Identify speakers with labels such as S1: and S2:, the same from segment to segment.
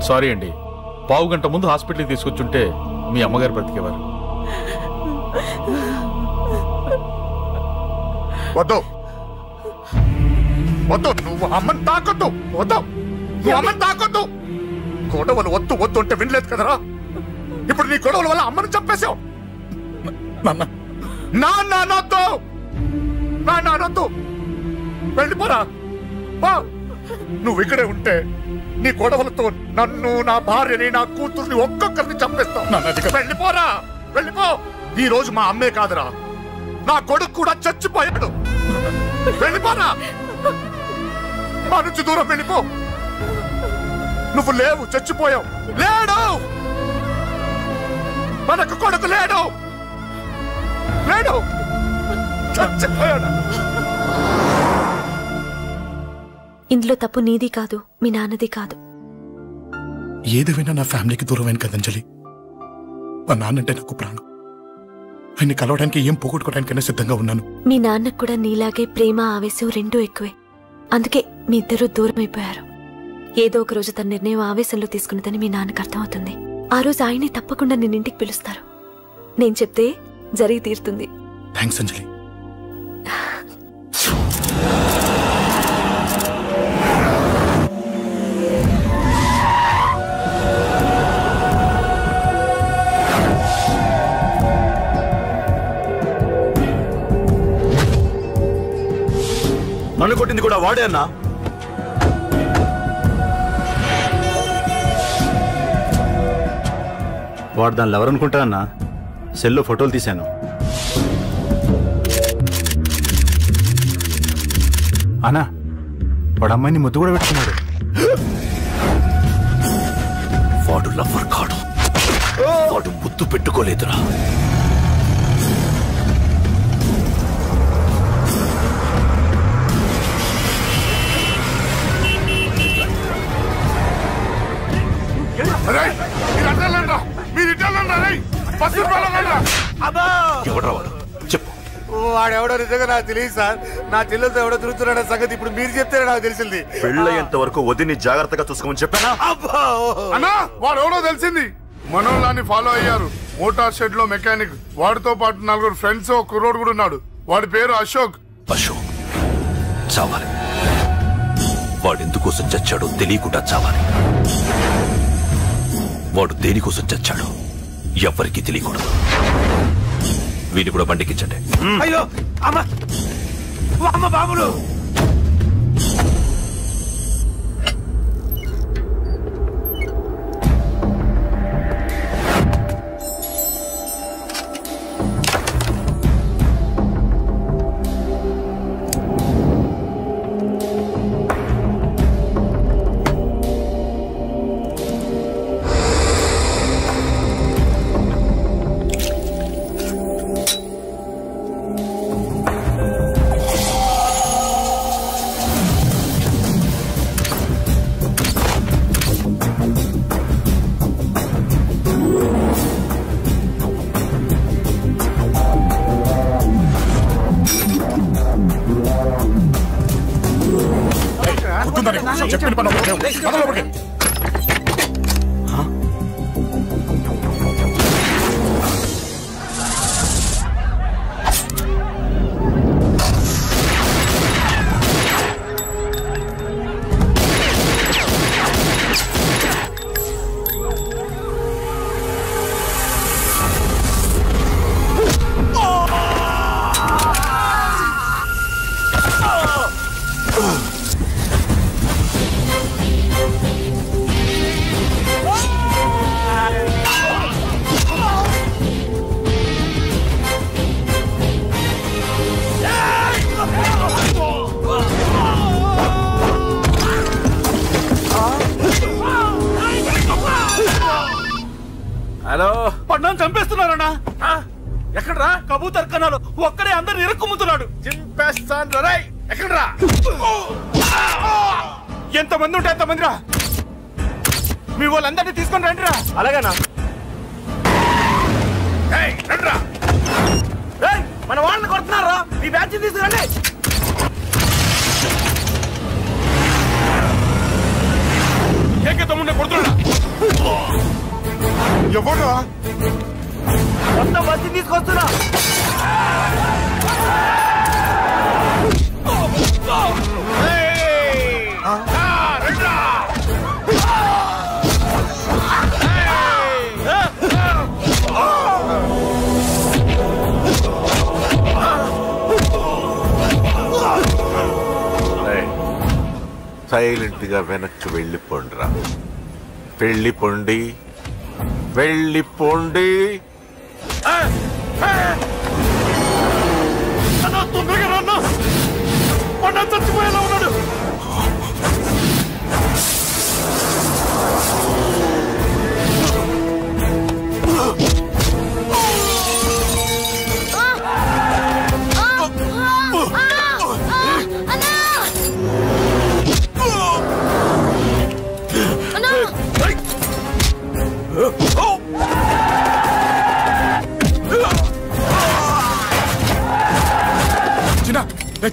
S1: Sorry అండి, పావు గంట ముందు హాస్పిటల్కి తీసుకొచ్చుంటే మీ అమ్మగారు బ్రతికేవారు.
S2: వద్దు వద్దు, నువ్వు అమ్మని తాకొద్దు. వద్దు, నువ్వు అమ్మని తాకొద్దు. గొడవలు వద్దు వద్దు అంటే వినలేదు కదరా. ఇప్పుడు నీ గొడవల వల్ల అమ్మని చంపేశావు. నాన్నొద్దు, వెళ్ళిపోరా. నువ్వు ఇక్కడే ఉంటే నీ గొడవలతో నన్ను, నా భార్యని, నా కూతుర్ని ఒక్కొక్కరిని చంపేస్తావు. వెళ్ళిపోరా, వెళ్ళిపో. ఈ రోజు మా అమ్మే కాదురా, నా కొడుకు కూడా చచ్చిపోయాడు. వెళ్ళిపోరా, మా నుంచి దూరం వెళ్ళిపో. నువ్వు లేవు, చచ్చిపోయావు. లేడు, మనకు కొడుకు లేడు, లేడు, చచ్చిపోయాడు.
S3: ఇందులో తప్పు నీది కాదు, మీ నాన్నది కాదు.
S4: ఏదేమైనా నా ఫ్యామిలీకి దూరమైన కదంజలి. మా నాన్నంటే నాకు ప్రాణం. ఆయన్ని కలవడానికి ఏం పోగొట్టుకోవడానికైనా సిద్ధంగా ఉన్నాను.
S3: మీ నాన్నకు కూడా నీలాగే ప్రేమ, ఆవేశం రెండూ ఎక్కువే. అందుకే మీ ఇద్దరూ దూరం అయిపోయారు. ఏదో ఒక రోజు తన నిర్ణయం ఆవేశంలో తీసుకున్నదని మీ నాన్నకు అర్థమవుతుంది. ఆ రోజు ఆయనే తప్పకుండా నిన్నింటికి పిలుస్తారు. నేను చెప్తే జరిగి తీరుతుంది.
S4: థ్యాంక్స్ అంజలి.
S5: నన్ను కొట్టింది కూడా వాడే అన్నా. వాడు దానిలో ఎవరనుకుంటా అన్నా, సెల్లో ఫోటోలు తీశాను. అన్నా వాడు అమ్మాయిని ముద్దు కూడా పెట్టుకున్నాడు.
S6: వాడు లవ్వర్ కాడు, వాడు ముద్దు పెట్టుకోలేదురా.
S2: ఎవడరా వాడు? చెప్పు. వాడెవడో నిజంగా నాకు తెలియదు సార్. నా చెల్లెలతో ఎవడో తిరుగుతున్నాడన్న సంగతి ఇప్పుడు మీరు చెప్తేనే నాకు తెలిసింది.
S6: పెళ్ళయ్యేంత వరకు వదిని జాగ్రత్తగా చూసుకోమని చెప్పానా?
S2: అన్నా, వాడు ఎవడో తెలిసింది. మనోళ్ళని ఫాలో అయ్యారు. మోటార్ షెడ్ లో మెకానిక్, వాడితో పాటు 4 ఫ్రెండ్స్, ఒక కుర్రోడు కూడా ఉన్నాడు. వాడి పేరు అశోక్.
S6: అశోక్ చావాలి. వాడెందుకోసం చచ్చాడో తెలియకుండా చావాలి. వాడు దేనికోసం చచ్చాడో ఎవ్వరికీ తెలియకూడదు. వీడిని కూడా బండికించండి.
S5: అయ్యో అమ్మ, అమ్మ బాబులు.
S4: చెప్పిన పని
S5: హలో, పడ్డాను చంపేస్తున్నారన్నా. ఎక్కడ్రా కబూతర్ కన్నాలు? ఒక్కడే అందరిని ఇరుక్కుముతున్నాడు. చింపేస్తాను రా. ఎక్కడ్రా? ఎంతమంది ఉంటే ఎంతమంది రా. మీ వాళ్ళందరినీ తీసుకొని రండి రా. అలాగేనా? మన వాళ్ళని కొడుతున్నారా? ఈ బ్యాచ్ తీసుకురండి. ఏకే తమ్ముడిని కొడుతున్నా.
S2: ఎవరా
S5: మొత్తం వచ్చి తీసుకొస్తున్నా.
S7: సైలెంట్ గా వెనక్కి వెళ్ళిపోండిరా. వెళ్ళిపోండి, వెళ్ళిపోండి.
S5: తొందరగా రా, పండు చచ్చిపోయేలా ఉన్నాడు.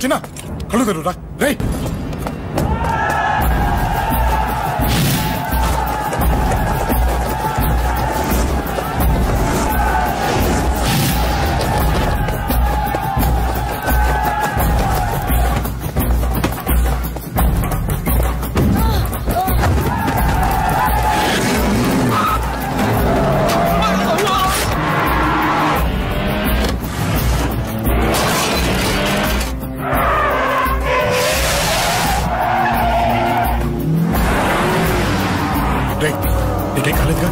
S4: చిన్న కళ్ళు తెరురా రే. నీకేం కాలేదుగా?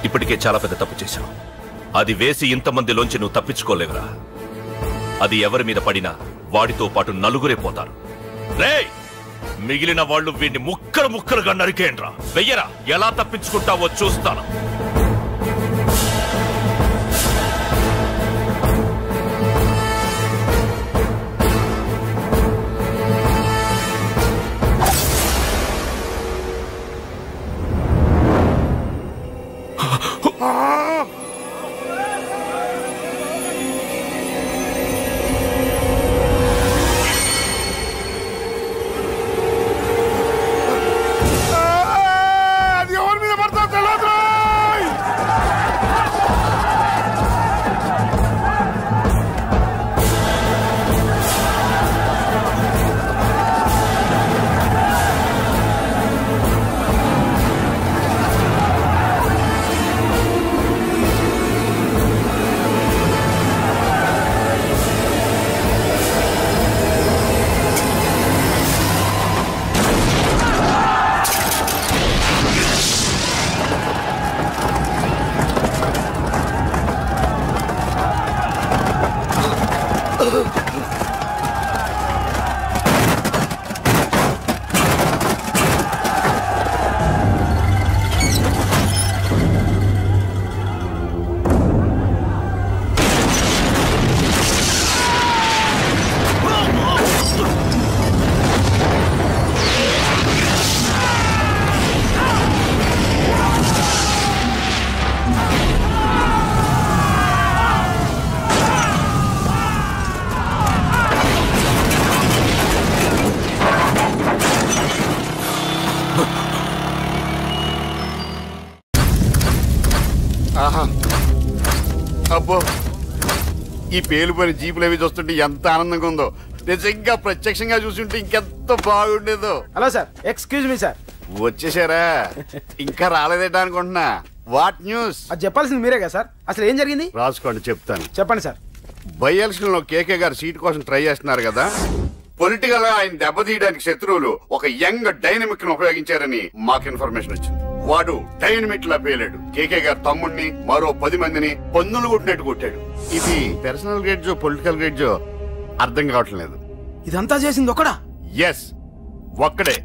S6: ఇప్పటికే చాలా పెద్ద తప్పు చేశావు. అది వేసి ఇంతమందిలోంచి నువ్వు తప్పించుకోలేవురా. అది ఎవరి మీద పడినా వాడితో పాటు నలుగురే పోతారు. రేయ్, మిగిలిన వాళ్ళు వీడిని ముక్కలు ముక్కలుగా నరికేయండ్రా. వెయ్యరా, ఎలా తప్పించుకుంటావో చూస్తాను.
S8: అబ్బో, ఈ పేలిపోయిన జీపులు అవి చూస్తుంటే ఎంత ఆనందంగా ఉందో. నిజంగా ప్రత్యక్షంగా చూస్తుంటే ఇంకెంత బాగుండేదో.
S5: Hello sir, excuse me sir.
S8: వచ్చేసారా? ఇంకా రాలేదేట అనుకుంటున్నా. What news?
S5: అది చెప్పాల్సింది మీరే కదా సార్. అసలు ఏం జరిగింది?
S8: రాసుకోండి, చెప్తాను.
S5: చెప్పండి సార్.
S8: బై ఎలక్షన్ లో కేకే గారు సీట్ కోసం ట్రై చేస్తున్నారు కదా. పొలిటికల్ గా ఆయన దెబ్బతీయడానికి శత్రువులు ఒక యంగ్ డైనమిక్ ను ఉపయోగించారని మాకు ఇన్ఫర్మేషన్ వచ్చింది. వాడు డైనమిక్ లా పేలాడు. కేకే గారు తమ్ముడిని, మరో 10 మందిని పన్నులు కొట్టినట్టు కొట్టాడు. ఇది పర్సనల్ గ్రేడ్జో పొలిటికల్ గ్రేడ్జో అర్థం కావట్లేదు.
S5: ఇదంతా చేసింది ఒకడా?
S8: ఎస్, ఒక్కడే.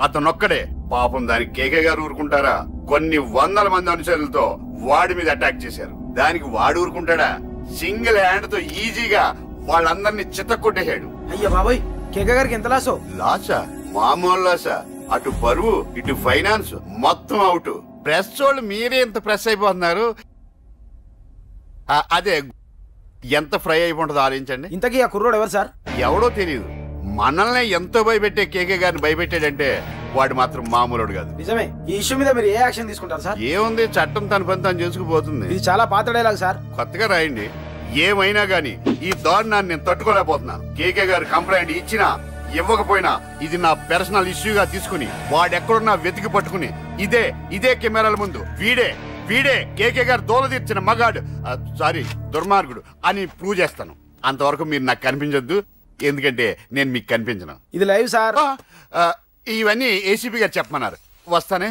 S8: అతనొక్కడే. పాపం దానికి కేకే గారు ఊరుకుంటారా? కొన్ని వందల మంది అనుచరులతో వాడి మీద అటాక్ చేశారు. దానికి వాడు ఊరుకుంటాడా? సింగిల్ హ్యాండ్ తో ఈజీగా వాళ్ళందరినీ చిత్తకొట్టేశాడు.
S5: అయ్యా బాబాయ్, కేకే గారికి ఎంత లాసో?
S8: లాసా? మామూలు లాసా? అటు బరువు, ఇటు ఫైనాన్స్, మొత్తం అవుట్. ప్రెస్ వాళ్ళు మీరే ఎంత ప్రెస్ అయిపోతున్నారు. అదే ఎంత ఫ్రై అయిపోతుందో ఆలోచించండి.
S5: ఇంతకీ ఆ కుర్రోడు ఎవరు సార్?
S8: ఎవడో తెలియదు. మనల్ని ఎంతో భయపెట్టే కేకే గారిని భయపెట్టాడంటే వాడు మాత్రం మామూలుడు కాదు.
S5: నిజమే. ఈ ఇష్యూ మీద మీరు ఏ యాక్షన్ తీసుకుంటారు సార్?
S8: ఏముంది, చట్టం తన పని తను చేసుకుపోతుంది.
S5: ఇది చాలా పాత డైలాగ్ సార్.
S8: కొత్తగా రాయండి. ఏమైనా గాని ఈ దారుణాన్ని నేను తట్టుకోలేకపోతున్నాను. కేకే గారు కంప్లైంట్ ఇచ్చినా ఇవ్వకపోయినా ఇది నా పర్సనల్ ఇష్యూగా తీసుకుని వాడెక్కడున్నా వెతికి పట్టుకుని ఇదే కెమెరాల ముందు వీడే కేకే గారు దోల తీర్చిన మగాడు, సారీ దుర్మార్గుడు అని ప్రూవ్ చేస్తాను. అంతవరకు మీరు నాకు కనిపించొద్దు, ఎందుకంటే నేను మీకు కనిపించను.
S5: ఇది లైవ్ సార్.
S8: ఇవన్నీ ఏసీపీ గారు చెప్పమన్నారు. వస్తానే.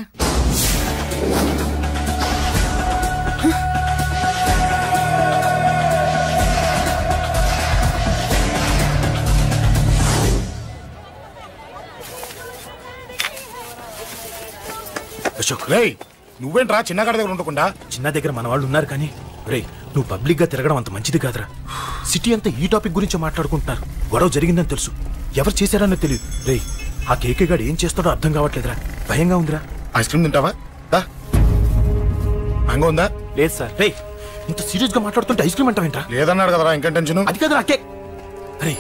S4: అశోక్, రేయ్ నువ్వేంట్రా చిన్నగాడి దగ్గర ఉండకుండా?
S9: చిన్న దగ్గర మన వాళ్ళు ఉన్నారు కానీ రే, నువ్వు పబ్లిక్ గా తిరగడం అంత మంచిది కాదురా. సిటీ అంతా ఈ టాపిక్ గురించి మాట్లాడుకుంటున్నారు. గొడవ జరిగిందని తెలుసు, ఎవరు చేశారన్నో తెలియదు. రే, ఆ కేకే గాడు ఏం చేస్తాడో అర్థం కావట్లేదురా. భయంగా ఉందిరా.
S4: ఐస్ క్రీమ్ తింటావా? మ్యాంగో ఉందా?
S9: లేదు సార్. రే, ఇంత సీరియస్ గా మాట్లాడుతుంటే ఐస్ క్రీమ్ అంటావేంట్రా?
S4: లేదన్నాడు కదరా, ఇంకా టెన్షన్.
S9: అది కాదు ఆ కేక్. రే,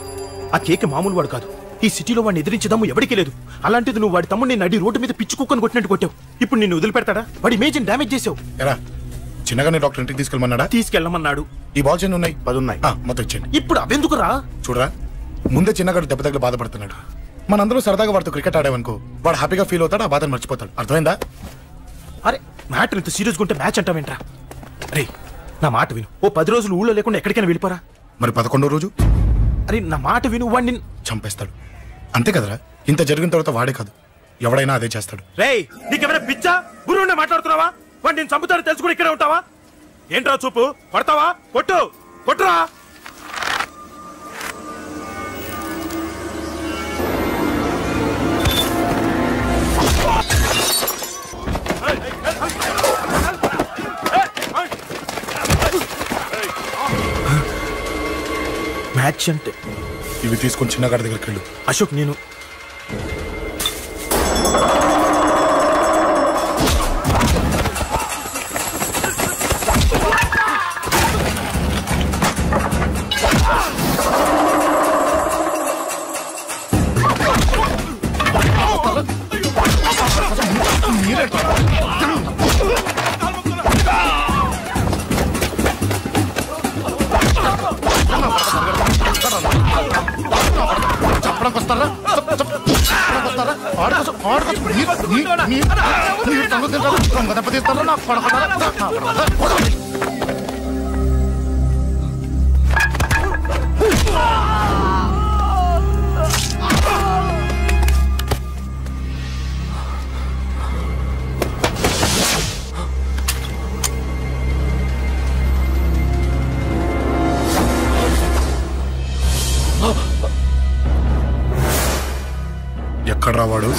S9: ఆ కేక్ మామూలు వాడు కాదు. ఈ సిటీలో వాడిని ఎదిరించదాము ఎవరికీ లేదు. అలాంటిది నువ్వు వాడి తమ్ముడిని నడి రోడ్డు మీద పిచ్చి కుక్కను కొట్టినట్టు కొట్టావు. ఇప్పుడు నిన్ను వదిలిపెడతాడా? వాడి ఇమేజ్ డ్యామేజ్ చేసావు.
S4: ఎరా, చిన్నగానే డాక్టర్ ఇంటికి తీసుకెళ్ళమన్నాడా?
S9: తీసుకెళ్ళమన్నాడు.
S4: ఈ బాల్స్ ఎన్ని ఉన్నాయి?
S9: 10 ఉన్నాయి.
S4: మొత్తం ఇచ్చేయండి.
S9: ఇప్పుడు అవెందుకురా?
S4: చూడరా, ముందే చిన్నగాడు దెబ్బ తగిలి బాధపడుతున్నాడు. మనందరూ సరదాగా వాడితో క్రికెట్ ఆడామనుకో, వాడు హ్యాపీగా ఫీల్ అవుతాడు, ఆ బాధను మర్చిపోతాడు. అర్థమైందా?
S9: అరే, మ్యాటర్ ఇంత సీరియస్గా ఉంటే మ్యాచ్ అంటావేంట్రా? రే, నా మాట విను. ఓ 10 రోజులు ఊళ్ళో లేకుండా ఎక్కడికైనా వెళ్ళిపోరా.
S4: మరి 11వ రోజు?
S9: అరే, నా మాట విను. వాడిని
S4: చంపేస్తాడు. అంతే కదరా? ఇంత జరిగిన తర్వాత వాడే కాదు, ఎవడైనా అదే చేస్తాడు.
S9: రే, నీకేమైనా పిచ్చా? గురువునే మాట్లాడుతున్నావా? వాడు నేను చంపుతాను తెలుసుకుని ఇక్కడే ఉంటావా? ఏంట్రా చూపు? కొడతావా? కొట్టు, కొట్టురా. మ్యాచ్ అంటే
S4: ఇవి తీసుకొని చిన్నగాడి దగ్గరికి వెళ్ళు.
S9: అశోక్, నేను
S4: ఎక్కడ రావాడు?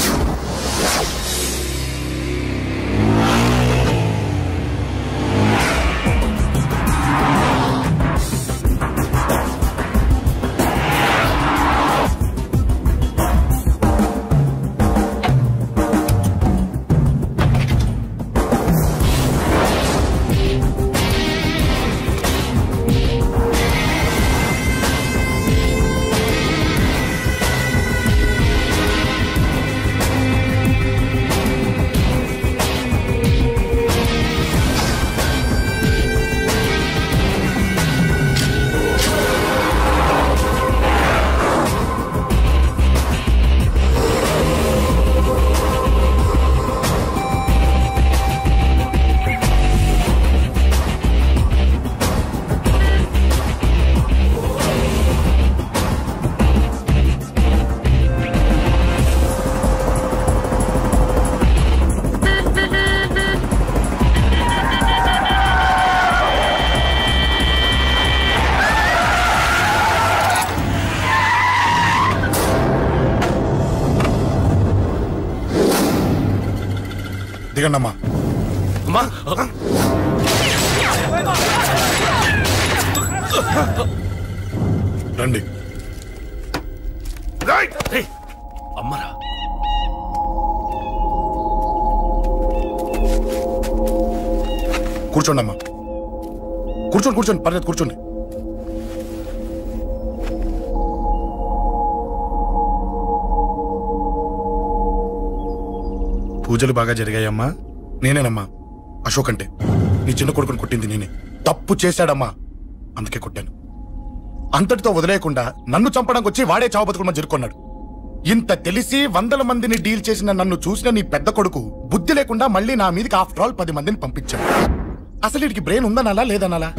S4: దిగండమ్మా. రండి.
S6: అమ్మరా,
S4: కూర్చోండి అమ్మా. కూర్చోండి కూర్చోండి, పర్లేదు కూర్చోండి. పూజలు బాగా జరిగాయమ్మా? నేనేనమ్మా అశోక్ అంటే. నీ చిన్న కొడుకుని కొట్టింది నేనే. తప్పు చేశాడమ్మా, అందుకే కొట్టాను. అంతటితో వదిలేయకుండా నన్ను చంపడానికి వచ్చి వాడే చావు బతుకుని జరుకున్నాడు. ఇంత తెలిసి 100 మందిని డీల్ చేసిన నన్ను చూసిన నీ పెద్ద కొడుకు బుద్ధి లేకుండా మళ్ళీ నా మీదకి ఆఫ్టర్ ఆల్ 10 మందిని పంపించాడు. అసలు వీడికి బ్రెయిన్ ఉందనాలా లేదనాలా?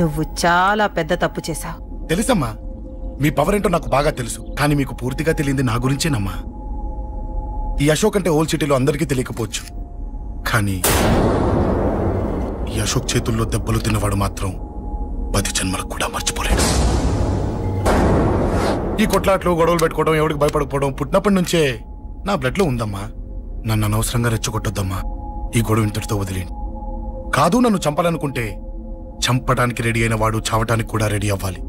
S10: నువ్వు చాలా పెద్ద తప్పు చేశావు.
S4: తెలుసమ్మా, మీ పవర్ ఏంటో నాకు బాగా తెలుసు. కానీ మీకు పూర్తిగా తెలియంది నా గురించేనమ్మా. ఈ అశోక్ అంటే ఓల్డ్ సిటీలో అందరికీ తెలియకపోవచ్చు, కానీ ఈ అశోక్ చేతుల్లో దెబ్బలు తిన్నవాడు మాత్రం 10 జన్మలకు కూడా మర్చిపోలేడు. ఈ కొట్లాట్లు గొడవలు పెట్టుకోవడం, ఎవరికి భయపడకపోవడం పుట్టినప్పటి నుంచే నా బ్లడ్ లో ఉందమ్మా. నన్ను అనవసరంగా రెచ్చగొట్టొద్దమ్మా. ఈ గొడవ ఇంతటితో వదిలేండి. కాదు, నన్ను చంపాలనుకుంటే చంపడానికి రెడీ అయిన వాడు చావటానికి కూడా రెడీ అవ్వాలి.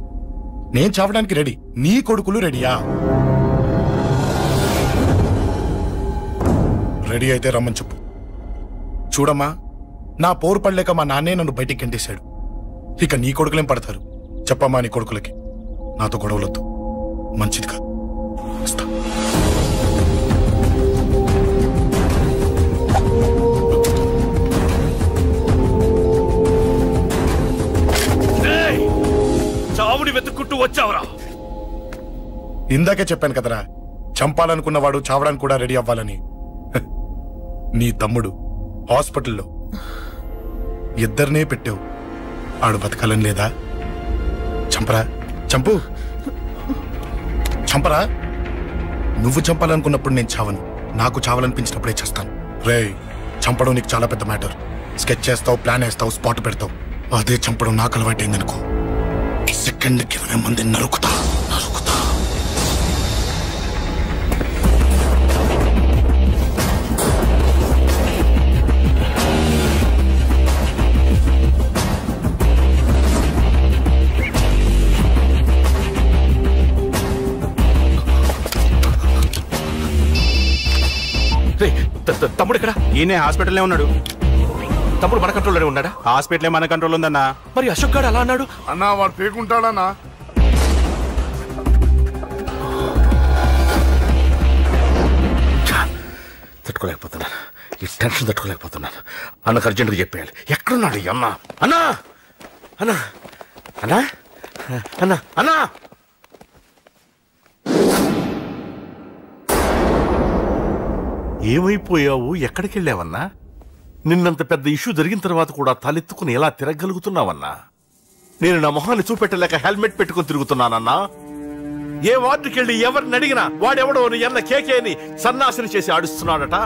S4: నేను చావడానికి రెడీ, నీ కొడుకులు రెడీయా? రెడీ అయితే రమ్మని చెప్పు. చూడమ్మా, నా పోరు పడలేక మా నాన్నే నన్ను బయటికి గెంటేశాడు. ఇక నీ కొడుకులేం పడతారు? చెప్పమ్మా నీ కొడుకులకి నాతో గొడవలొద్దు, మంచిది కాదు. వస్తా.
S6: చావుని వెతుక్కుంటూ వచ్చావురా?
S4: ఇందాకే చెప్పాను కదరా, చంపాలనుకున్నవాడు చావడానికి కూడా రెడీ అవ్వాలని. నీ తమ్ముడు హాస్పిటల్లో 2 పెట్టావు. ఆడు బతకాలని లేదా? చంపరా, చంపు, చంపరా. నువ్వు చంపాలనుకున్నప్పుడు నేను చావను, నాకు చావాలనిపించినప్పుడే చేస్తాను. రేయ్, చంపడం నీకు చాలా పెద్ద మ్యాటర్. స్కెచ్ చేస్తావు, ప్లాన్ వేస్తావు, స్పాట్ పెడతావు. అదే చంపడం నాకు అలవాటైంది అనుకో. సెకండ్కి 20 మంది నరుకుతా.
S6: తమ్ముడు ఇక్కడ?
S5: ఈయనే హాస్పిటల్లో ఉన్నాడు.
S6: తమ్ముడు మన కంట్రోల్లోనే ఉన్నాడా?
S5: హాస్పిటలే మన కంట్రోల్ ఉందన్నా.
S6: మరి అశోక్ గారు అలా అన్నాడు?
S2: అన్నా వాడు పేకుంటాడన్నా.
S6: తట్టుకోలేకపోతున్నాను, ఈ టెన్షన్ తట్టుకోలేకపోతున్నాను. అన్నకు అర్జెంటుగా చెప్పేయాలి. ఎక్కడున్నాడు ఈ అన్న? అన్నా అన్నా అన్నా అన్నా అన్నా
S11: ఏమైపోయావు? ఎక్కడికి వెళ్ళావన్నా? నిన్నంత పెద్ద ఇష్యూ జరిగిన తర్వాత కూడా తలెత్తుకుని ఎలా తిరగలుగుతున్నావన్నా? నేను నా మొహాన్ని చూపెట్టలేక హెల్మెట్ పెట్టుకుని తిరుగుతున్నానన్నా. ఏ వార్డుకి వెళ్ళి ఎవరిని అడిగినా వాడెవడో నీ అన్న కేకేని సన్నాసిని చేసి ఆడిస్తున్నాడట.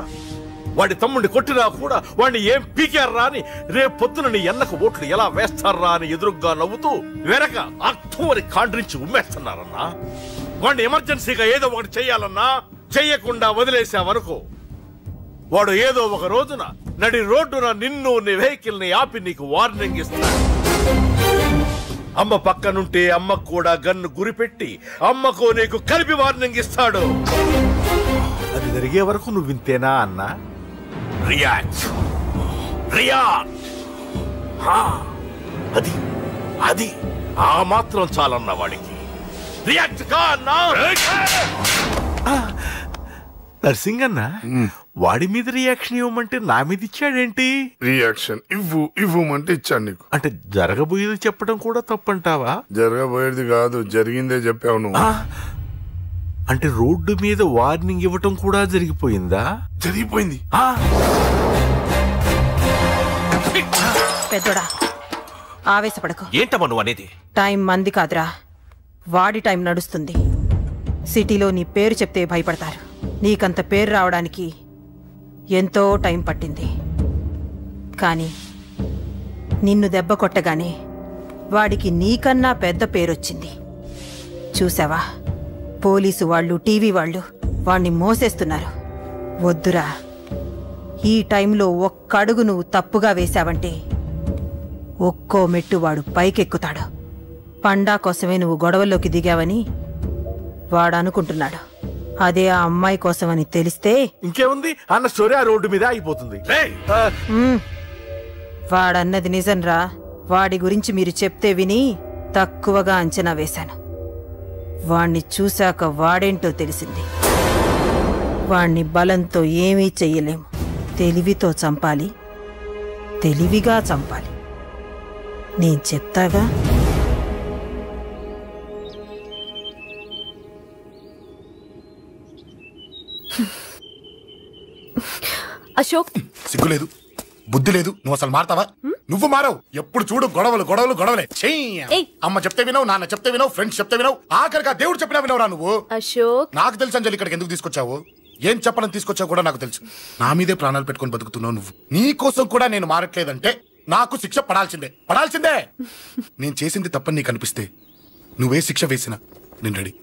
S11: వాడి తమ్ముడిని కొట్టినా కూడా వాడిని ఏం పీకారా అని రేపు పొద్దున నీ అన్నకు ఓట్లు ఎలా వేస్తారా అని ఎదురుగ్గా నవ్వుతూ వెనక అర్థమని కాండ్రించి ఉమ్మేస్తున్నారన్నా. వాడిని ఎమర్జెన్సీగా ఏదో ఒకటి చెయ్యాలన్నా. చెయ్యకుండా వదిలేసావనుకో, వాడు ఏదో ఒక రోజున నడి రోడ్డున నిన్ను నీ వెహికల్ ని ఆపి నీకు వార్నింగ్ ఇస్తాడు. అమ్మ పక్కనుంటే అమ్మకు కూడా గన్ను గురిపెట్టి అమ్మకు నీకు కలిపి వార్నింగ్ ఇస్తాడు. అది జరిగే వరకు నువ్వు వింతేనా అన్నా? React react. అది అది ఆ మాత్రం చాలన్న వాడికి. రియాక్ట్ కా అన్నా. నర్సింగ్ అన్న, వాడి మీద రియాక్షన్ ఇవ్వమంటే నా మీద ఇచ్చాడేంటి?
S2: రియాక్షన్ ఇవ్వమంటే ఇచ్చాను నీకు.
S11: అంటే జరగబోయేది చెప్పడం కూడా తప్పంటావా?
S2: జరగబోయేది కాదు, జరిగిందే చెప్పావు నువ్వు.
S11: అంటే రోడ్డు మీద వార్నింగ్ ఇవ్వటం కూడా జరిగిపోయిందా?
S2: జరిగిపోయింది.
S10: పెద్దోడా ఆవేశపడకు.
S6: ఏంటమ్మా నువ్వు అనేది?
S10: టైం మంది కాదురా, వాడి టైం నడుస్తుంది. సిటీలో నీ పేరు చెప్తే భయపడతారు. నీకంత పేరు రావడానికి ఎంతో టైం పట్టింది. కానీ నిన్ను దెబ్బ కొట్టగానే వాడికి నీకన్నా పెద్ద పేరొచ్చింది. చూసావా, పోలీసు వాళ్ళు, టీవీ వాళ్ళు వాణ్ణి మోసేస్తున్నారు. వద్దురా, ఈ టైంలో ఒక్కడుగు నువ్వు తప్పుగా వేశావంటే ఒక్కో మెట్టు వాడు పైకెక్కుతాడు. పండా కోసమే నువ్వు గొడవల్లోకి దిగావని వాడనుకుంటున్నాడు. అదే ఆ అమ్మాయి కోసమని తెలిస్తే
S11: ఇంకేముంది, అన్న స్టోరీ ఆ రోడ్డు మీద అయిపోతుంది.
S10: వాడన్నది నిజంరా. వాడి గురించి మీరు చెప్తే విని తక్కువగా అంచనా వేశాను. వాణ్ణి చూశాక వాడేంటో తెలిసింది. వాణ్ణి బలంతో ఏమీ చెయ్యలేము. తెలివితో చంపాలి, తెలివిగా చంపాలి. నేను చెప్తాగా.
S3: అశోక్,
S4: సిగ్గు లేదు, బుద్ధి లేదు. నువ్వు అసలు మారతావా? నువ్వు మారవు. ఎప్పుడు చూడు గొడవలు గొడవలు గొడవలే. అమ్మ చెప్తే వినవు, నాన్న చెప్తే వినవు, ఫ్రెండ్స్ చెప్తే వినవు, ఆఖరిగా దేవుడు చెప్పినా వినవురా నువ్వు.
S3: అశోక్,
S4: నాకు తెలుసు అంజలి ఇక్కడికి ఎందుకు తీసుకొచ్చావు, ఏం చెప్పడం తీసుకొచ్చావు కూడా నాకు తెలుసు. నా మీదే ప్రాణాలు పెట్టుకుని బతుకుతున్నావు నువ్వు. నీ కోసం కూడా నేను మారట్లేదంటే నాకు శిక్ష పడాల్సిందే, పడాల్సిందే. నేను చేసింది తప్పని నీకు అనిపిస్తే నువ్వే శిక్ష వేసినా నేను రెడీ.